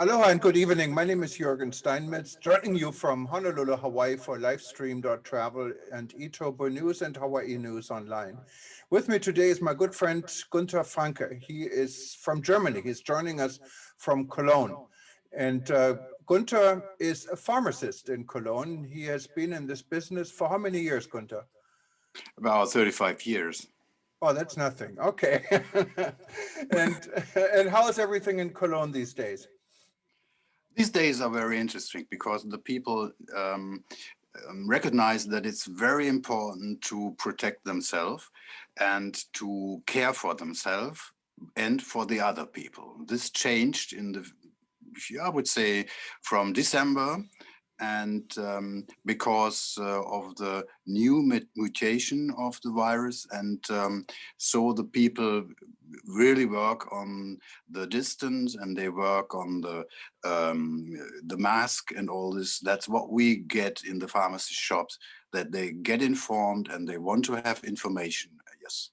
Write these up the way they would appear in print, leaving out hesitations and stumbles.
Aloha and good evening. My name is Jürgen Steinmetz, joining you from Honolulu, Hawaii for Livestream.travel and eTobo News and Hawaii News Online. With me today is my good friend Gunther Franke. He is from Germany. He's joining us from Cologne. And Gunther is a pharmacist in Cologne. He has been in this business for how many years, Gunther? About 35 years. Oh, that's nothing. Okay. and how is everything in Cologne these days? These days are very interesting because the people recognize that it's very important to protect themselves and to care for themselves and for the other people. This changed I would say, from December, and because of the new mutation of the virus, and so the people really work on the distance and they work on the mask and all this. That's what we get in the pharmacy shops, that they get informed and they want to have information. Yes.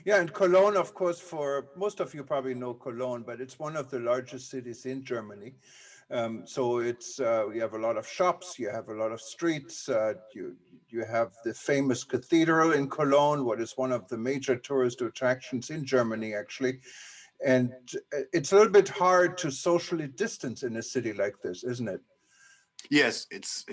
Yeah, and Cologne, of course, for most of you probably know Cologne, but it's one of the largest cities in Germany. So it's you have a lot of shops, you have a lot of streets, you have the famous cathedral in Cologne, what is one of the major tourist attractions in Germany, actually. And it's a little bit hard to socially distance in a city like this, isn't it? Yes, it's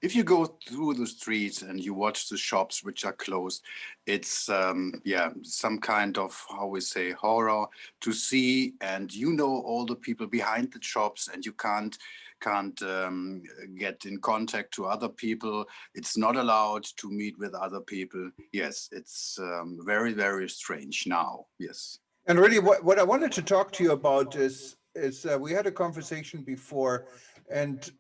if you go through the streets and you watch the shops which are closed, it's some kind of, how we say, horror to see, and all the people behind the shops, and you can't get in contact to other people. It's not allowed to meet with other people. Yes, it's very, very strange now. Yes. And really, what I wanted to talk to you about is we had a conversation before, and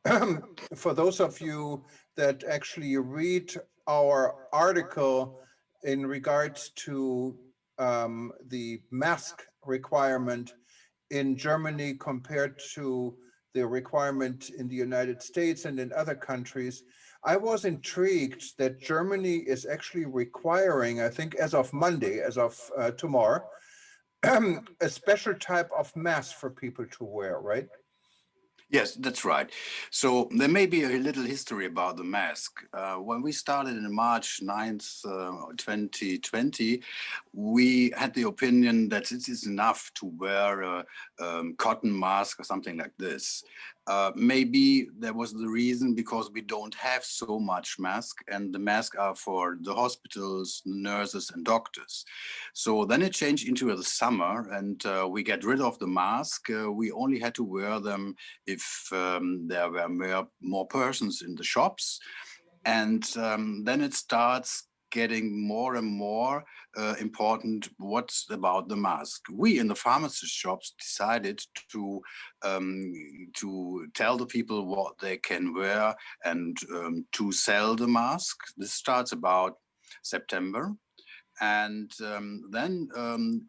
for those of you that actually read our article in regards to the mask requirement in Germany compared to the requirement in the United States and in other countries, I was intrigued that Germany is actually requiring, I think as of Monday, as of tomorrow, a special type of mask for people to wear, right? Yes, that's right. So there may be a little history about the mask. When we started in March 9th, 2020, we had the opinion that it is enough to wear a cotton mask or something like this. Maybe that was the reason, because we don't have so much mask, and the masks are for the hospitals, nurses and doctors. So then it changed into the summer, and we get rid of the mask. We only had to wear them if there were more persons in the shops. And then it starts getting more and more important what's about the mask. We in the pharmacy shops decided to tell the people what they can wear and to sell the mask. This starts about September. And then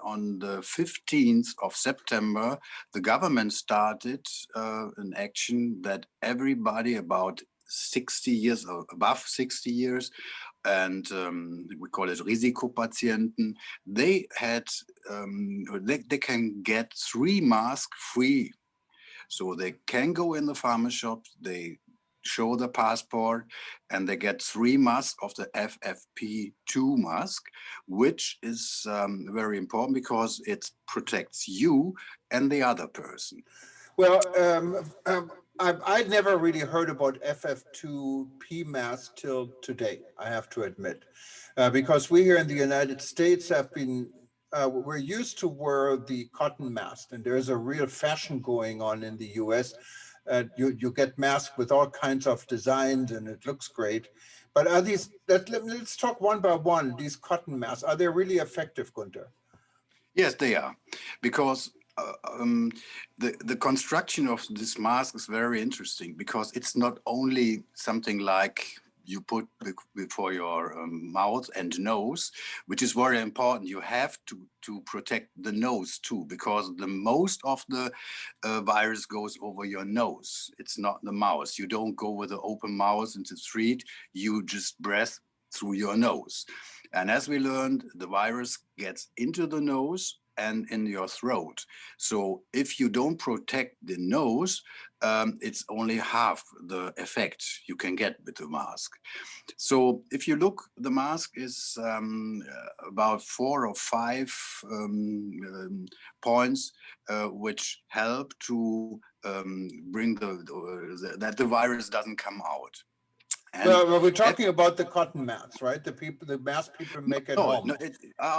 on the 15th of September, the government started an action that everybody about 60 years or above 60 years, and we call it Risikopatienten, they had they can get 3 masks free. So they can go in the pharma shop, they show the passport, and they get 3 masks of the FFP2 mask, which is very important because it protects you and the other person. Well, I'd never really heard about FF2P mask till today, I have to admit, because we here in the United States we're used to wear the cotton mask, and there's a real fashion going on in the US. You get masks with all kinds of designs, and it looks great. But let's talk one by one, these cotton masks, are they really effective, Gunther? Yes, they are, because the construction of this mask is very interesting, because it's not only something like you put before your mouth and nose, which is very important. You have to protect the nose too, because the most of the virus goes over your nose. It's not the mouth. You don't go with an open mouth into the street. You just breathe through your nose. And as we learned, the virus gets into the nose and in your throat. So if you don't protect the nose, it's only half the effect you can get with the mask. So if you look, the mask is about 4 or 5 points which help to bring that the virus doesn't come out. And Well, we're talking about the cotton masks, right? The mask people make at home. no,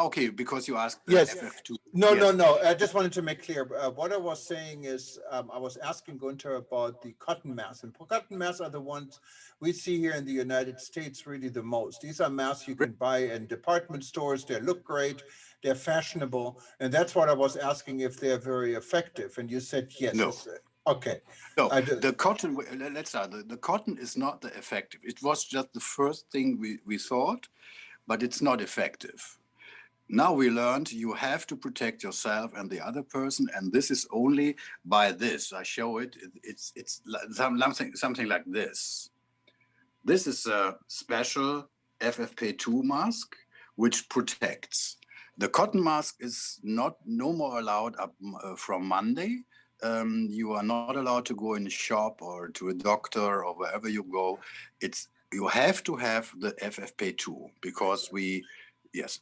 okay, because you asked the Yes. FF2. No, Yes. no. I just wanted to make clear. What I was saying is, I was asking Gunther about the cotton masks, and cotton masks are the ones we see here in the United States really the most. These are masks you can buy in department stores. They look great. They're fashionable, and that's what I was asking if they're very effective. And you said yes. No. Okay. No, the cotton, let's start. The cotton is not the effective. It was just the first thing we thought, but it's not effective. Now we learned you have to protect yourself and the other person, and this is only by this. I show it. It's something like this. This is a special FFP2 mask which protects. The cotton mask is no more allowed up from Monday. You are not allowed to go in a shop or to a doctor or wherever you go. You have to have the FFP2 because yes.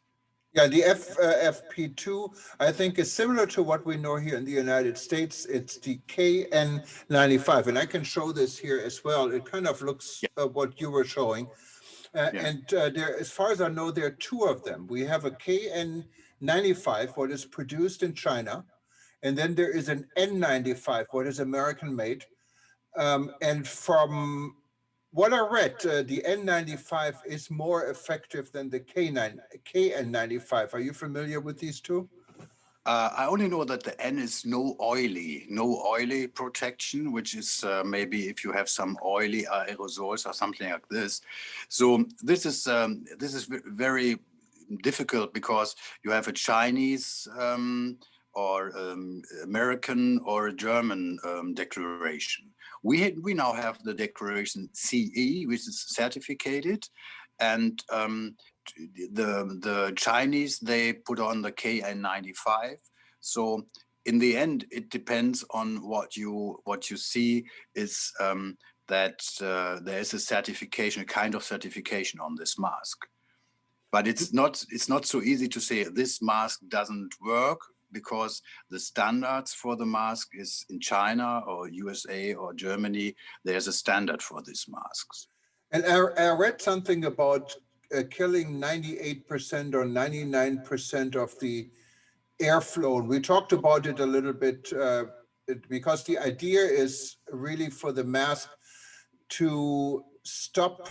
Yeah, the FFP2, I think, is similar to what we know here in the United States. It's the KN95, and I can show this here as well. It kind of looks what you were showing. And there, as far as I know, there are 2 of them. We have a KN95, what is produced in China, and then there is an N95, what is American made. And from what I read, the N95 is more effective than the KN95. Are you familiar with these 2? I only know that the N is no oily protection, which is maybe if you have some oily aerosols or something like this. So this is very difficult because you have a Chinese or American or a German declaration. We now have the declaration CE, which is certificated, and the Chinese, they put on the KN95. So in the end, it depends on what you see is that there is a certification, a kind of certification on this mask. But it's not so easy to say this mask doesn't work because the standards for the mask is in China or USA or Germany. There's a standard for these masks. And I read something about killing 98% or 99% of the airflow. And we talked about it a little bit because the idea is really for the mask to stop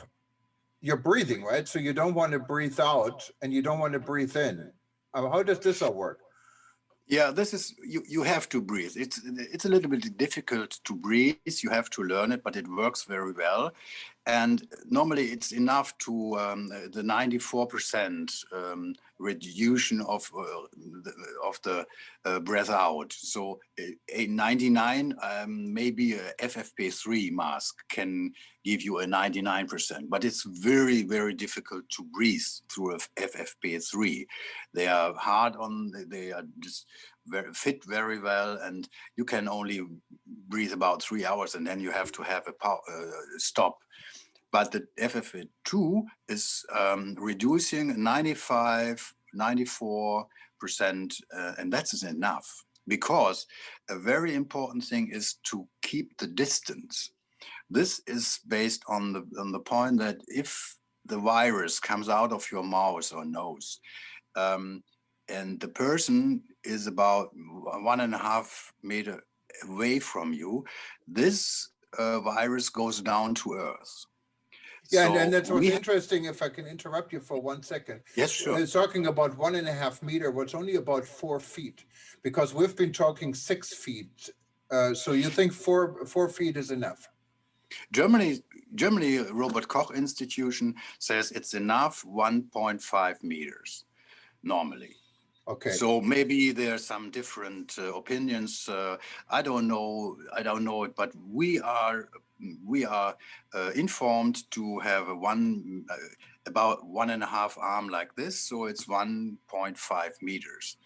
your breathing, right? So you don't want to breathe out and you don't want to breathe in. How does this all work? Yeah, this is you have to breathe. It's a little bit difficult to breathe. You have to learn it, but it works very well. And normally it's enough to the 94% reduction of the breath out. So a 99, maybe a FFP3 mask can give you a 99%, but it's very, very difficult to breathe through a FFP3. They are hard on, they are just fit very well, and you can only breathe about 3 hours and then you have to have a stop. But the FFP2 is reducing 95, 94%, and that's enough, because a very important thing is to keep the distance. This is based on the point that if the virus comes out of your mouth or nose, and the person is about 1.5 meters away from you, this virus goes down to earth. Yeah, So and that's what's interesting, if I can interrupt you for 1 second. Yes, sure. It's talking about 1.5 meters, what's only about 4 feet, because we've been talking 6 feet. So you think 4 feet is enough? Germany Robert Koch Institution says it's enough 1.5 meters normally. Okay. So maybe there are some different opinions. I don't know it, but we are informed to have about 1.5 arm like this, so it's 1.5 meters.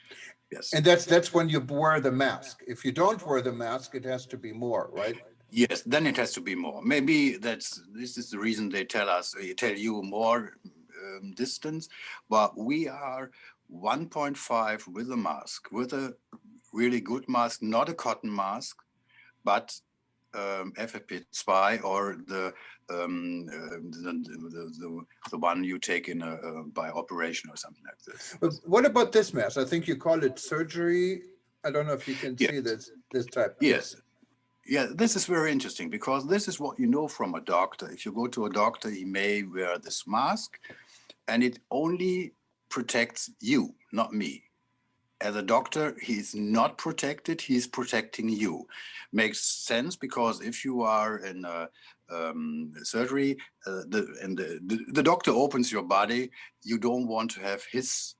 Yes. And that's when you wear the mask. If you don't wear the mask, it has to be more, right? Yes, then it has to be more. Maybe this is the reason they tell you more distance, but we are 1.5 with a mask, with a really good mask, not a cotton mask, but FFP2 or the one you take in by operation or something like this. But what about this mask? I think you call it surgery. I don't know if you can see Yes. this type. Yes. Yeah, this is very interesting because this is what you know from a doctor. If you go to a doctor, he may wear this mask and it only protects you, not me. As a doctor, he's not protected, he's protecting you. Makes sense because if you are in a surgery the doctor opens your body, you don't want to have his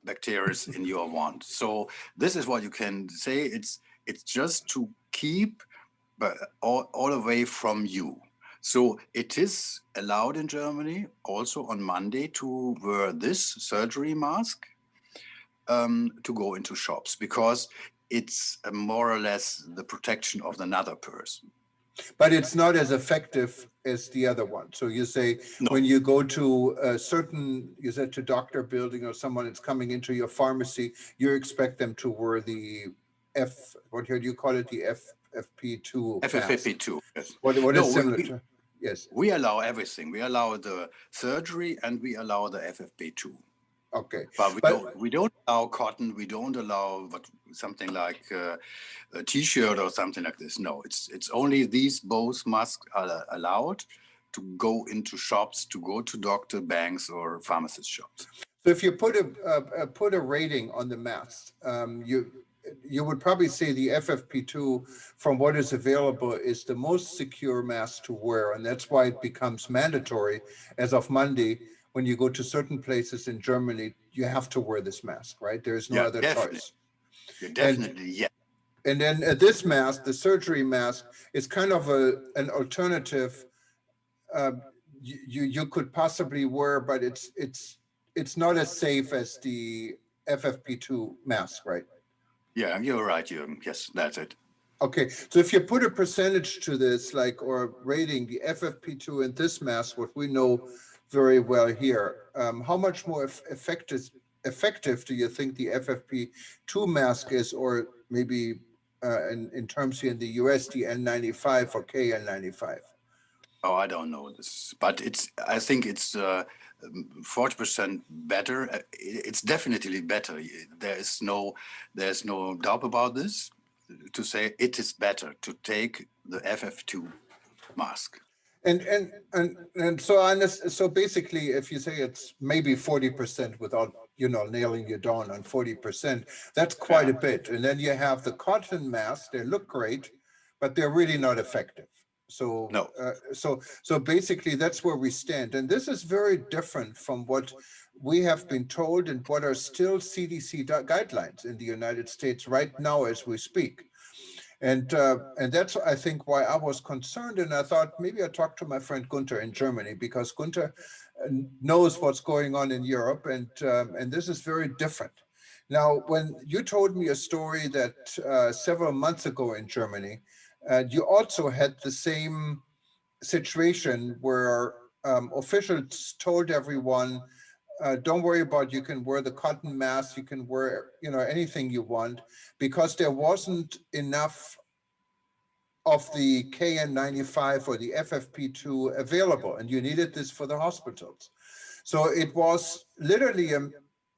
bacteria in your wand. So this is what you can say. It's just to keep all away from you. So it is allowed in Germany also on Monday to wear this surgery mask to go into shops because it's more or less the protection of another person. But it's not as effective as the other one. So you say No. when you go to a certain, you said to doctor building or someone that's coming into your pharmacy, you expect them to wear the what do you call it? The FFP2 mask. FFP2, yes. What No, is similar to? Yes. We allow everything. We allow the surgery and we allow the FFP2. Okay. But we don't allow cotton. We don't allow something like a T-shirt or something like this. No, it's only these both masks are allowed to go into shops, to go to doctor, banks, or pharmacist shops. So if you put a rating on the mask, you would probably say the FFP2 from what is available is the most secure mask to wear, and that's why it becomes mandatory as of Monday. When you go to certain places in Germany, you have to wear this mask, right? There is no other choice. Definitely, yeah. And then this mask, the surgery mask, is kind of an alternative you could possibly wear, but it's not as safe as the FFP2 mask, right? Yeah, you're right, Jürgen. Yes, that's it. Okay, so if you put a percentage to this, like, or rating the FFP2 and this mask, what we know very well here, how much more effective do you think the FFP2 mask is, or maybe in terms here in the US, the N95 or KN95? Oh, I don't know this, but I think it's 40% better. It's definitely better. There's no doubt about this. To say it is better to take the FF2 mask. And so basically, if you say it's maybe 40% without nailing you down on 40%, that's quite a bit. And then you have the cotton masks. They look great, but they're really not effective. So no. So basically, that's where we stand. And this is very different from what we have been told and what are still CDC guidelines in the United States right now as we speak. And that's, I think, why I was concerned. And I thought maybe I talked to my friend Gunther in Germany, because Gunther knows what's going on in Europe. And this is very different. Now, when you told me a story that several months ago in Germany, you also had the same situation where officials told everyone, don't worry about, you can wear the cotton mask, you can wear anything you want, because there wasn't enough of the KN95 or the FFP2 available, and you needed this for the hospitals. So it was literally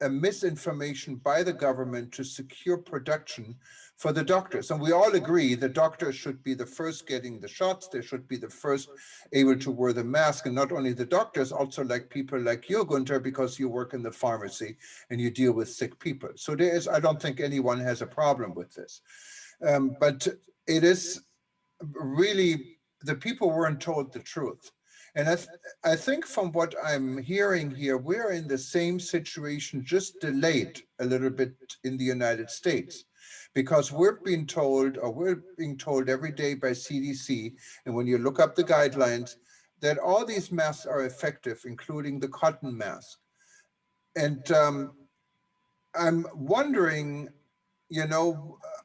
a misinformation by the government to secure production for the doctors. And we all agree the doctors should be the first getting the shots. They should be the first able to wear the mask. And not only the doctors, also like people like you, Gunther, because you work in the pharmacy and you deal with sick people. So I don't think anyone has a problem with this. But it is really, the people weren't told the truth. And I think from what I'm hearing here, we're in the same situation, just delayed a little bit in the United States, because we're being told every day by CDC, and when you look up the guidelines, that all these masks are effective, including the cotton mask. And I'm wondering,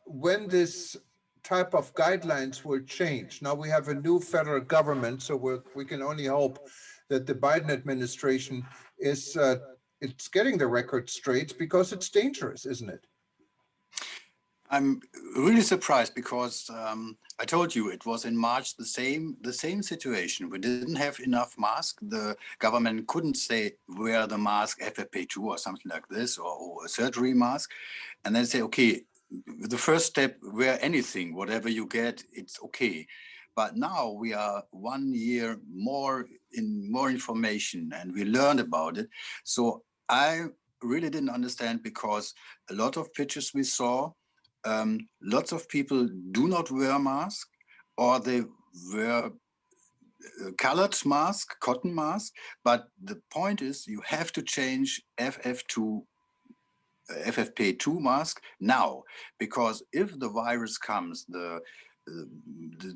when this type of guidelines will change. Now we have a new federal government, so we can only hope that the Biden administration is it's getting the record straight, because it's dangerous, isn't it? I'm really surprised because I told you it was in March the same situation. We didn't have enough masks. The government couldn't say wear the mask FFP2 or something like this, or a surgery mask, and then say, okay, the first step, wear anything, whatever you get, it's okay. But now we are 1 year more information, and we learned about it. So I really didn't understand, because a lot of pictures we saw, lots of people do not wear masks, or they wear colored mask, cotton mask. But the point is, you have to change FFP2 mask now, because if the virus comes, the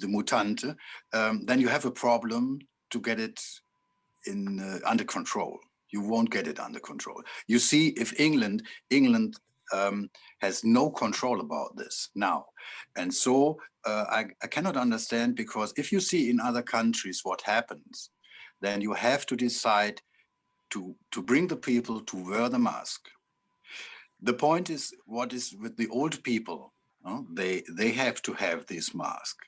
mutant, then you have a problem to get it under control. You won't get it under control. You see, if England has no control about this now. And so I cannot understand, because if you see in other countries what happens, then you have to decide to bring the people to wear the mask. The point is, what is with the old people? They have to have this mask.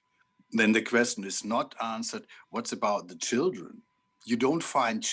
Then the question is not answered, what's about the children? You don't find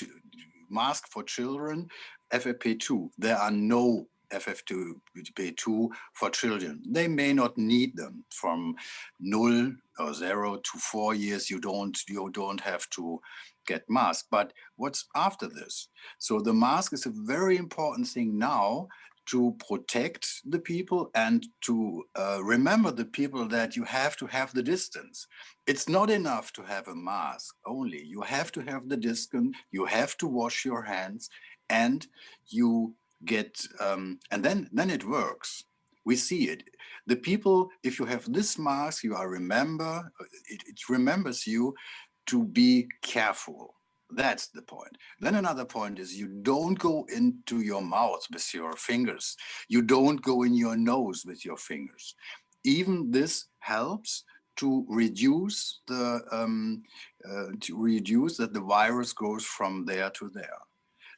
mask for children, FFP2. There are no FFP2 for children. They may not need them. From 0 or 0 to 4 years, you don't have to get mask. But what's after this? So the mask is a very important thing now, to protect the people and to remember the people that you have to have the distance. It's not enough to have a mask only. You have to have the distance, you have to wash your hands, and you get, and then it works. We see it. The people, if you have this mask, it remembers you to be careful. That's the point. Then another point is, you don't go into your mouth with your fingers. You don't go in your nose with your fingers. Even this helps to reduce that the virus goes from there to there.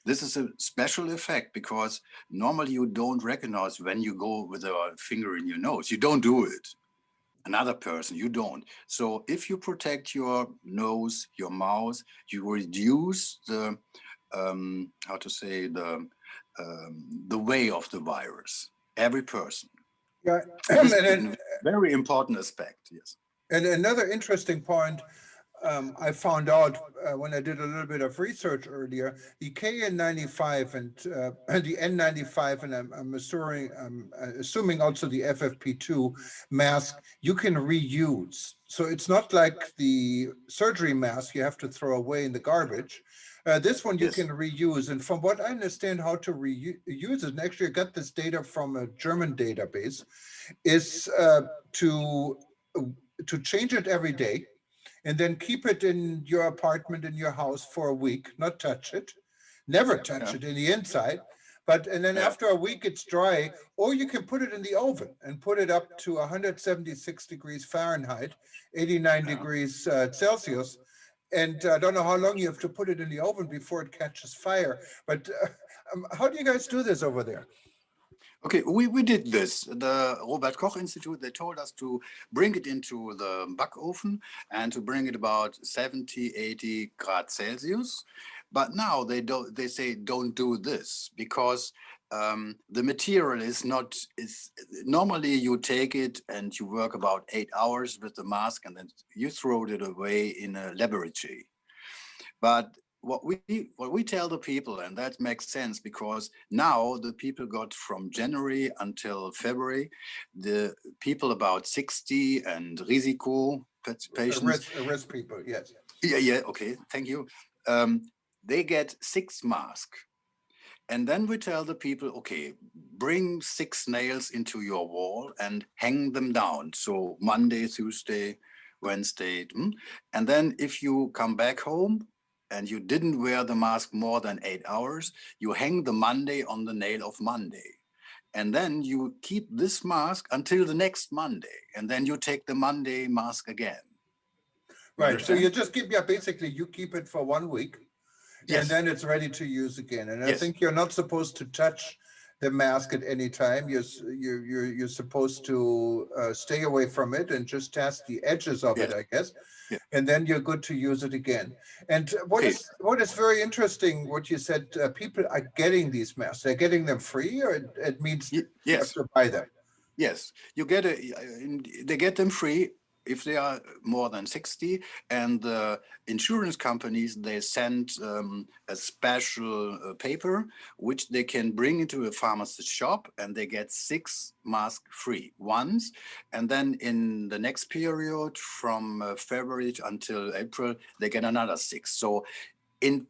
This is a special effect, because normally you don't recognize when you go with a finger in your nose. You don't do it. Another person, you don't. So if you protect your nose, your mouth, you reduce the the way of the virus. Every person. Yeah, This is a very important aspect. Yes. And another interesting point I found out when I did a little bit of research earlier, the KN95 and the N95, and I'm assuming also the FFP2 mask, you can reuse. So it's not like the surgery mask you have to throw away in the garbage. This one you can reuse. And from what I understand how to reuse it, and actually I got this data from a German database, is to change it every day, and then keep it in your apartment, in your house for a week, not touch it, never touch it in the inside. And then after a week, it's dry, or you can put it in the oven and put it up to 176 degrees Fahrenheit, 89 degrees Celsius. And I don't know how long you have to put it in the oven before it catches fire. But how do you guys do this over there? Okay, we did this. The Robert Koch Institute, they told us to bring it into the backoven and to bring it about 70, 80 grad Celsius. But now they say don't do this, because the material is normally you take it and you work about 8 hours with the mask, and then you throw it away in a laboratory. But what we tell the people, and that makes sense, because now the people got from January until February, the people about 60 and risiko patients. Risk people, yes. Yeah, okay, thank you. They get 6 masks. And then we tell the people, okay, bring 6 nails into your wall and hang them down. So Monday, Tuesday, Wednesday. And then if you come back home and you didn't wear the mask more than 8 hours, you hang the Monday on the nail of Monday. And then you keep this mask until the next Monday, and then you take the Monday mask again. You Right. So understand? you just keep, yeah, basically you keep it for 1 week and Yes. then it's ready to use again. And I Yes. think you're not supposed to touch the mask at any time. You're supposed to stay away from it and just test the edges of Yes. it, I guess. Yeah. And then you're good to use it again. And Okay. what is very interesting, what you said, people are getting these masks. They're getting them free, or it means you have Yes. to buy them. Yes. You get they get them free if they are more than 60, and the insurance companies, they send a special paper which they can bring into a pharmacist shop, and they get 6 masks free once, and then in the next period from February until April they get another 6. So in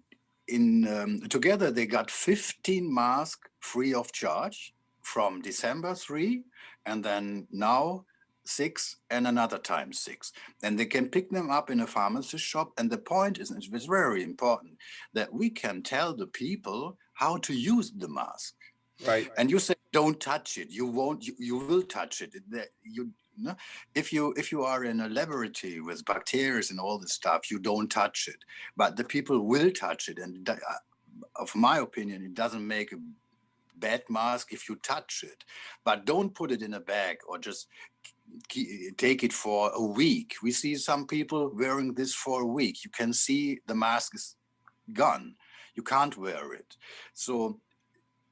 together they got 15 masks free of charge from December 3, and then now 6, and another time 6, and they can pick them up in a pharmacy shop. And the point is, it's very important, that we can tell the people how to use the mask. Right. And you say, don't touch it. You won't. You will touch it. If you are in a laboratory with bacteria and all this stuff, you don't touch it. But the people will touch it, and of my opinion, it doesn't make a bad mask if you touch it. But don't put it in a bag or just take it for a week. We see some people wearing this for a week. You can see the mask is gone. You can't wear it. So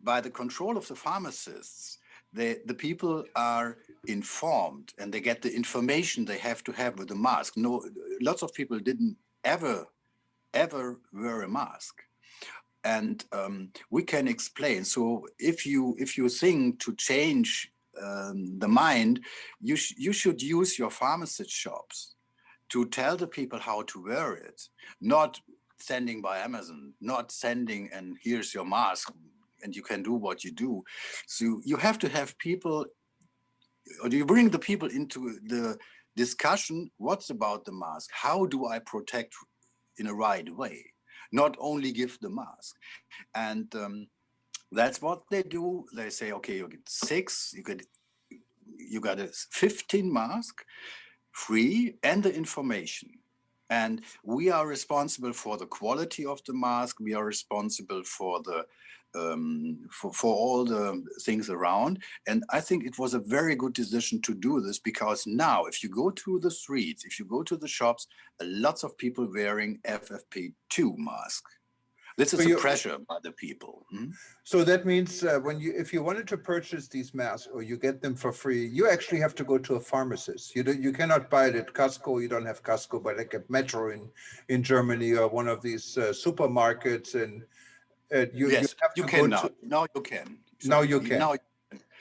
by the control of the pharmacists, the people are informed, and they get the information they have to have with the mask. No, lots of people didn't ever wear a mask. And we can explain. So if you think to change the mind, you should use your pharmacist shops to tell the people how to wear it, not sending by Amazon, not sending and here's your mask and you can do what you do. So you have to have people, or do you bring the people into the discussion? What's about the mask? How do I protect in a right way? Not only give the mask. And that's what they do. They say, okay, you get 6, you got a 15 mask free and the information. And we are responsible for the quality of the mask. We are responsible for the for all the things around. And I think it was a very good decision to do this, because now if you go to the streets, if you go to the shops, lots of people wearing FFP2 mask. This is a pressure by the people. So that means if you wanted to purchase these masks or you get them for free, you actually have to go to a pharmacist. You cannot buy it at Costco. You don't have Costco, but like at Metro in Germany, or one of these supermarkets, and you yes, have you to can go now. to. Now you can. So Now you can. Now,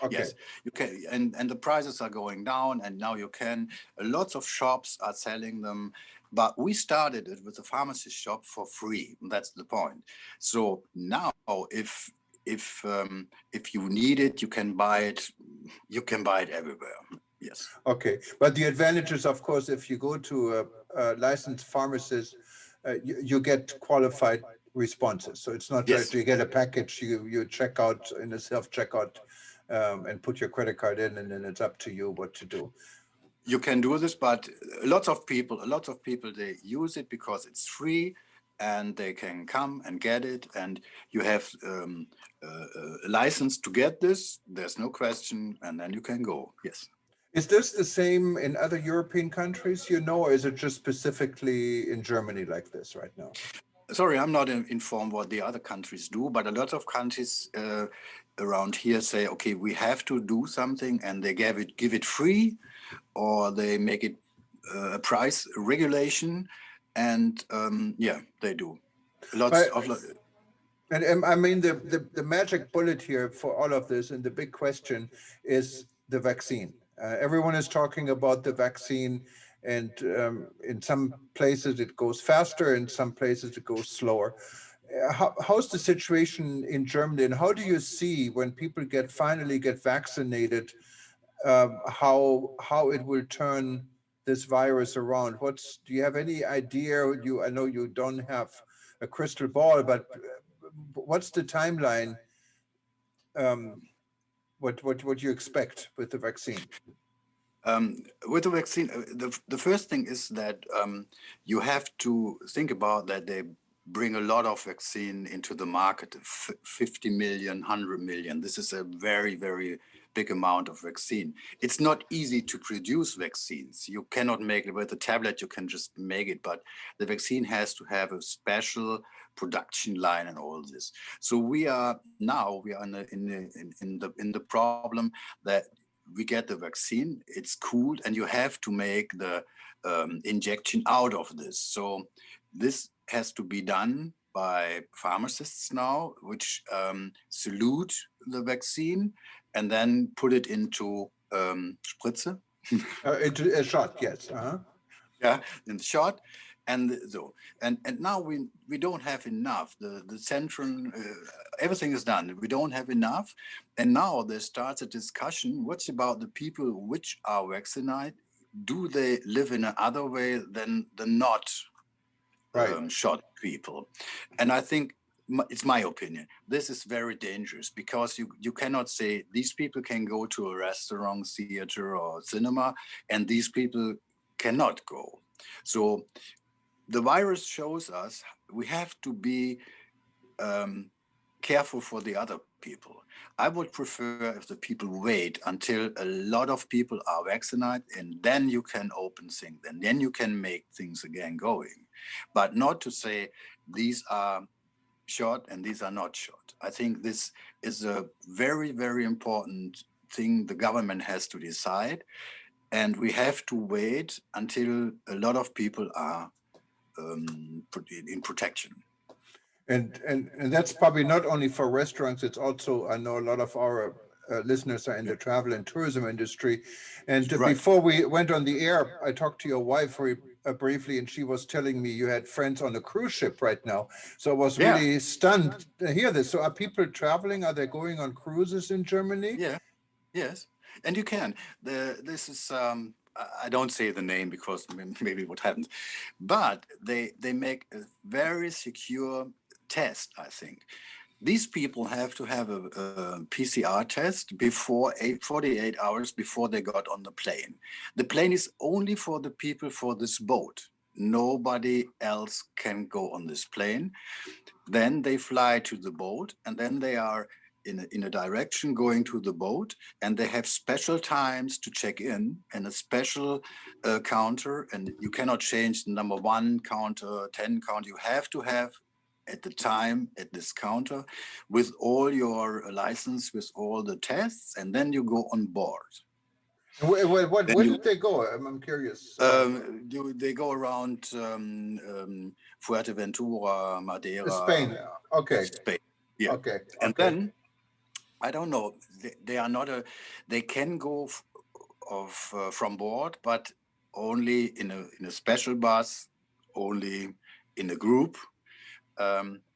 Okay. yes, you can, and the prices are going down, and now you can. Lots of shops are selling them, but we started it with the pharmacist shop for free. That's the point. So now, if you need it, you can buy it. You can buy it everywhere. Yes. Okay, but the advantage is, of course, if you go to a licensed pharmacist, you get qualified responses. So it's not Yes. that you get a package, you check out in a self-checkout and put your credit card in, and then it's up to you what to do. You can do this, but lots of people, they use it because it's free, and they can come and get it, and you have a license to get this. There's no question, and then you can go. Yes. Is this the same in other European countries, or is it just specifically in Germany like this right now? Sorry, I'm not informed what the other countries do, but a lot of countries around here say, okay, we have to do something, and they give it free, or they make it a price regulation, and yeah, they do. Lots of. And I mean, the magic bullet here for all of this, and the big question is the vaccine. Everyone is talking about the vaccine, and in some places it goes faster, in some places it goes slower. How's the situation in Germany, and how do you see when people finally get vaccinated, how it will turn this virus around? Do you have any idea? I know you don't have a crystal ball, but what's the timeline? what you expect with the vaccine? With the vaccine, the first thing is that you have to think about that they bring a lot of vaccine into the market, 50 million, 100 million. This is a very, very big amount of vaccine. It's not easy to produce vaccines. You cannot make it with a tablet, you can just make it, but the vaccine has to have a special production line and all this. So we are in the problem that we get the vaccine, it's cooled, and you have to make the injection out of this. So this has to be done by pharmacists now, which solute the vaccine and then put it into spritze. Into a shot, yes. Yeah, in the shot. And so, and now we don't have enough. The central, everything is done. We don't have enough. And now there starts a discussion, what's about the people which are vaccinated? Do they live in another way than the not shot people? And I think it's my opinion. This is very dangerous because you cannot say these people can go to a restaurant, theater, or cinema, and these people cannot go. So the virus shows us we have to be careful for the other people. I would prefer if the people wait until a lot of people are vaccinated, and then you can open things, and then you can make things again going. But not to say these are shot and these are not shot. I think this is a very, very important thing the government has to decide. And we have to wait until a lot of people are in protection. And that's probably not only for restaurants, it's also, I know a lot of our listeners are in the travel and tourism industry. And before we went on the air, I talked to your wife very briefly, and she was telling me you had friends on a cruise ship right now. So I was really stunned to hear this. So are people traveling? Are they going on cruises in Germany? Yeah, yes. And you can. This is, I don't say the name because maybe what happened, but they make a very secure test, I think. These people have to have a PCR test before 48 hours before they got on the plane. The plane is only for the people for this boat. Nobody else can go on this plane. Then they fly to the boat, and then they are in a direction going to the boat, and they have special times to check in and a special counter, and you cannot change the number 1 counter, 10 counter. You have to have at the time at this counter with all your license, with all the tests, and then you go on board. Where did they go? I'm curious. They go around Fuerteventura, Madeira. Spain. Okay. Spain. Yeah. Okay. And then I don't know. They are not they can go from board, but only in a special bus, only in a group.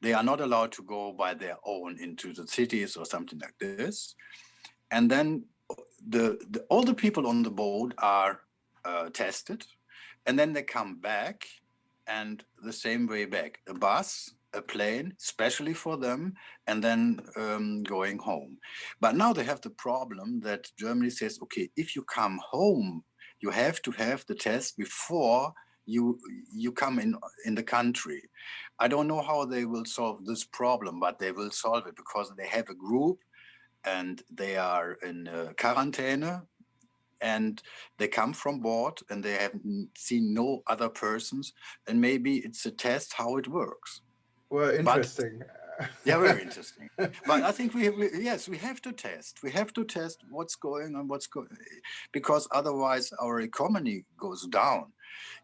They are not allowed to go by their own into the cities or something like this. And then all the people on the boat are tested, and then they come back, and the same way back, a bus, a plane, especially for them, and then going home. But now they have the problem that Germany says, okay, if you come home, you have to have the test before you come in the country. I don't know how they will solve this problem, but they will solve it because they have a group and they are in quarantine, and they come from board and they have seen no other persons, and maybe it's a test how it works. Well, interesting. Yeah, very interesting. But I think we have to test. We have to test what's going on, because otherwise our economy goes down.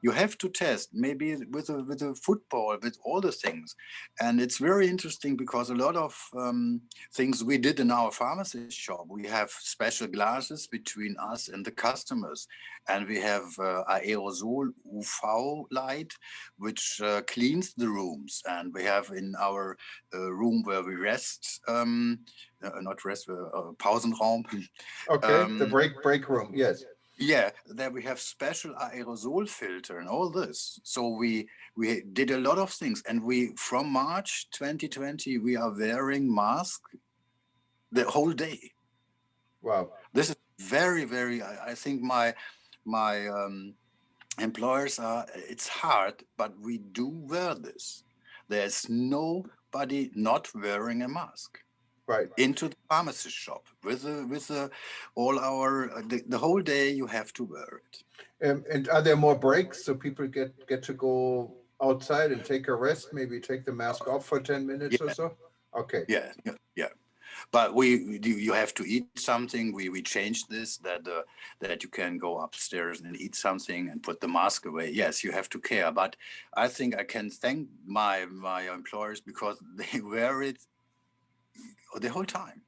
You have to test, maybe with a football, with all the things. And it's very interesting because a lot of things we did in our pharmacy shop, we have special glasses between us and the customers. And we have aerosol UV light, which cleans the rooms. And we have in our room where we rest, not rest, Pausenraum. Okay, the break room, yes. Yeah, there we have special aerosol filter and all this. So we did a lot of things, and from March 2020 we are wearing masks the whole day. Wow. This is very, very, I think my employers are, it's hard, but we do wear this. There's nobody not wearing a mask Right. into the pharmacist shop with all our, the whole day you have to wear it. And are there more breaks so people get to go outside and take a rest, maybe take the mask off for 10 minutes or Yeah, so? Okay. yeah, yeah, yeah. But you have to eat something. We changed this that you can go upstairs and eat something and put the mask away. Yes, you have to care. But I think I can thank my employers because they wear it the whole time.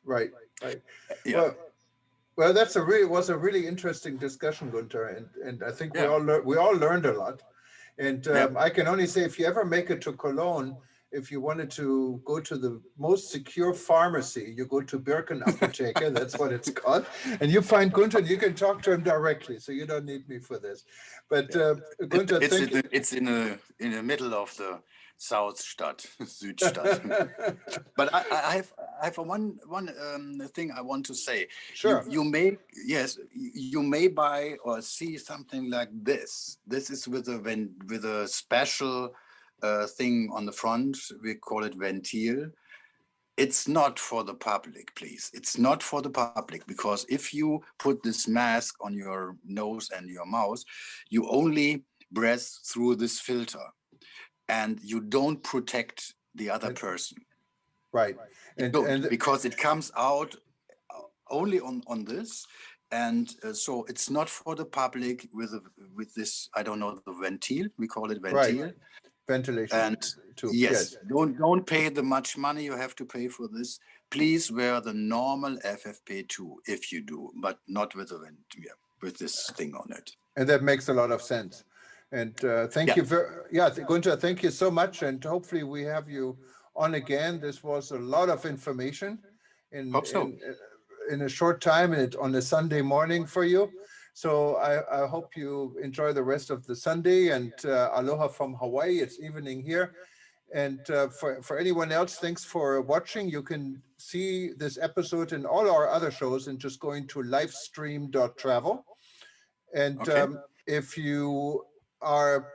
Right. Right. Yeah, Well, was a really interesting discussion, Gunther, and I think we yeah, all learned a lot. And yeah. I can only say, if you ever make it to Cologne, if you wanted to go to the most secure pharmacy, you go to Birken Apotheke, that's what it's called, and you find Gunther, and you can talk to him directly, so you don't need me for this. But Gunther, thank you. It's in the middle of the Southstadt, Südstadt. But I have one thing I want to say. Sure. You may, yes, you may buy or see something like this. This is with a special thing on the front. We call it ventil. It's not for the public, please. It's not for the public, because if you put this mask on your nose and your mouth, you only breathe through this filter and you don't protect the other person. Right. And because it comes out only on this. And so it's not for the public with this, I don't know, the ventil, we call it ventil. right. Ventilation. And too. yes, don't pay the much money you have to pay for this. Please wear the normal FFP2 if you do, but not with with this thing on it. And that makes a lot of sense. And thank you Gunther, thank you so much. And hopefully we have you on again. This was a lot of information Hope so. in a short time and on a Sunday morning for you. So I hope you enjoy the rest of the Sunday, and aloha from Hawaii. It's evening here. And for anyone else, thanks for watching. You can see this episode and all our other shows and just going to livestream.travel. And if you are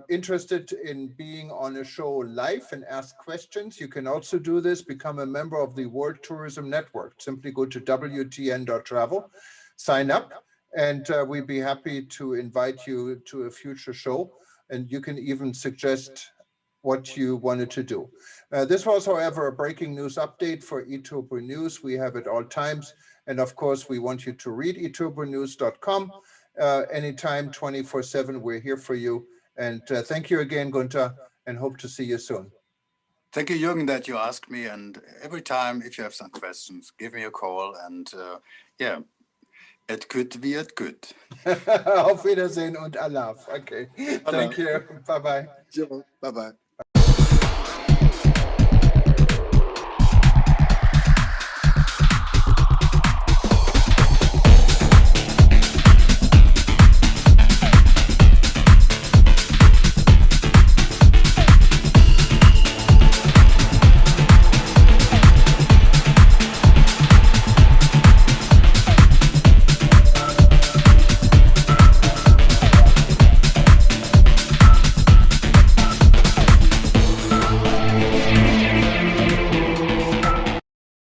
interested in being on a show live and ask questions, you can also do this. Become a member of the World Tourism Network. Simply go to WTN.travel, sign up, and we'd be happy to invite you to a future show. And you can even suggest what you wanted to do. This was, however, a breaking news update for eTurbo News. We have it all times. And of course, we want you to read eturbonews.com anytime, 24/7. We're here for you. And thank you again, Gunther, and hope to see you soon. Thank you, Jürgen, that you asked me. And every time, if you have some questions, give me a call. And yeah, it could be it good. Auf Wiedersehen und Alaf. Okay. Thank you. Bye-bye. Bye-bye.